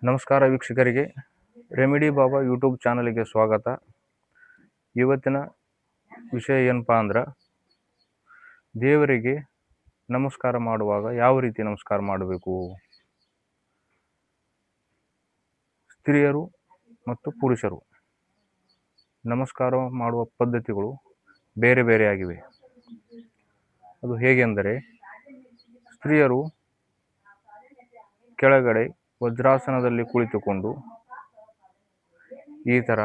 ನಮಸ್ಕಾರ ವೀಕ್ಷಕರಿಗೆ, ರೆಮಿಡಿ ಬಾಬಾ ಯೂಟ್ಯೂಬ್ ಚಾನಲ್ಗೆ ಸ್ವಾಗತ. ಇವತ್ತಿನ ವಿಷಯ ಏನಪ್ಪ ಅಂದ್ರೆ, ದೇವರಿಗೆ ನಮಸ್ಕಾರ ಮಾಡುವಾಗ ಯಾವ ರೀತಿ ನಮಸ್ಕಾರ ಮಾಡಬೇಕು. ಸ್ತ್ರೀಯರು ಮತ್ತು ಪುರುಷರು ನಮಸ್ಕಾರ ಮಾಡುವ ಪದ್ಧತಿಗಳು ಬೇರೆ ಬೇರೆಯಾಗಿವೆ. ಅದು ಹೇಗೆಂದರೆ, ಸ್ತ್ರೀಯರು ಕೆಳಗಡೆ ವಜ್ರಾಸನದಲ್ಲಿ ಕುಳಿತುಕೊಂಡು ಈ ಥರ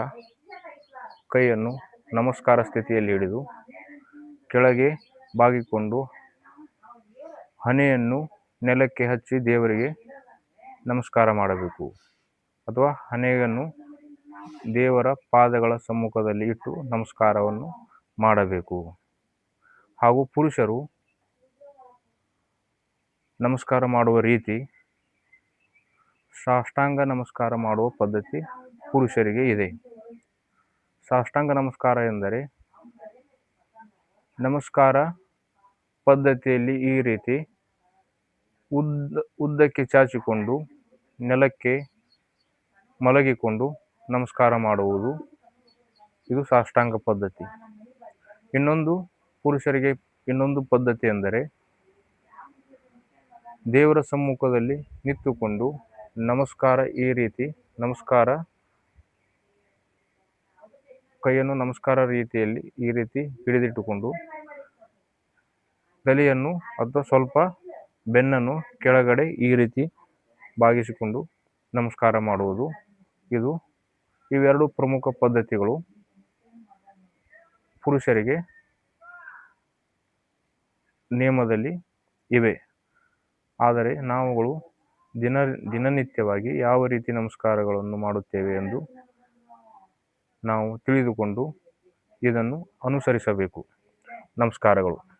ಕೈಯನ್ನು ನಮಸ್ಕಾರ ಸ್ಥಿತಿಯಲ್ಲಿ ಹಿಡಿದು ಕೆಳಗೆ ಬಾಗಿಕೊಂಡು ಹಣೆಯನ್ನು ನೆಲಕ್ಕೆ ಹಚ್ಚಿ ದೇವರಿಗೆ ನಮಸ್ಕಾರ ಮಾಡಬೇಕು. ಅಥವಾ ಹಣೆಯನ್ನು ದೇವರ ಪಾದಗಳ ಸಮ್ಮುಖದಲ್ಲಿ ಇಟ್ಟು ನಮಸ್ಕಾರವನ್ನು ಮಾಡಬೇಕು. ಹಾಗೂ ಪುರುಷರು ನಮಸ್ಕಾರ ಮಾಡುವ ರೀತಿ, ಸಾಷ್ಟಾಂಗ ನಮಸ್ಕಾರ ಮಾಡುವ ಪದ್ಧತಿ ಪುರುಷರಿಗೆ ಇದೆ. ಸಾಷ್ಟಾಂಗ ನಮಸ್ಕಾರ ಎಂದರೆ, ನಮಸ್ಕಾರ ಪದ್ಧತಿಯಲ್ಲಿ ಈ ರೀತಿ ಉದ್ದಕ್ಕೆ ಚಾಚಿಕೊಂಡು ನೆಲಕ್ಕೆ ಮಲಗಿಕೊಂಡು ನಮಸ್ಕಾರ ಮಾಡುವುದು. ಇದು ಸಾಷ್ಟಾಂಗ ಪದ್ಧತಿ. ಪುರುಷರಿಗೆ ಇನ್ನೊಂದು ಪದ್ಧತಿ ಎಂದರೆ, ದೇವರ ಸಮ್ಮುಖದಲ್ಲಿ ನಿಂತುಕೊಂಡು ನಮಸ್ಕಾರ ಈ ರೀತಿ ಕೈಯನ್ನು ನಮಸ್ಕಾರ ರೀತಿಯಲ್ಲಿ ಈ ರೀತಿ ಹಿಡಿದಿಟ್ಟುಕೊಂಡು ತಲೆಯನ್ನು ಅಥವಾ ಸ್ವಲ್ಪ ಬೆನ್ನನ್ನು ಕೆಳಗಡೆ ಈ ರೀತಿ ಬಾಗಿಸಿಕೊಂಡು ನಮಸ್ಕಾರ ಮಾಡುವುದು. ಇವೆರಡು ಪ್ರಮುಖ ಪದ್ಧತಿಗಳು ಪುರುಷರಿಗೆ ನಿಯಮದಲ್ಲಿ ಇವೆ. ಆದರೆ ನಾವುಗಳು ದಿನನಿತ್ಯವಾಗಿ ಯಾವ ರೀತಿ ನಮಸ್ಕಾರಗಳನ್ನು ಮಾಡುತ್ತೇವೆ ಎಂದು ನಾವು ತಿಳಿದುಕೊಂಡು ಇದನ್ನು ಅನುಸರಿಸಬೇಕು. ನಮಸ್ಕಾರಗಳು.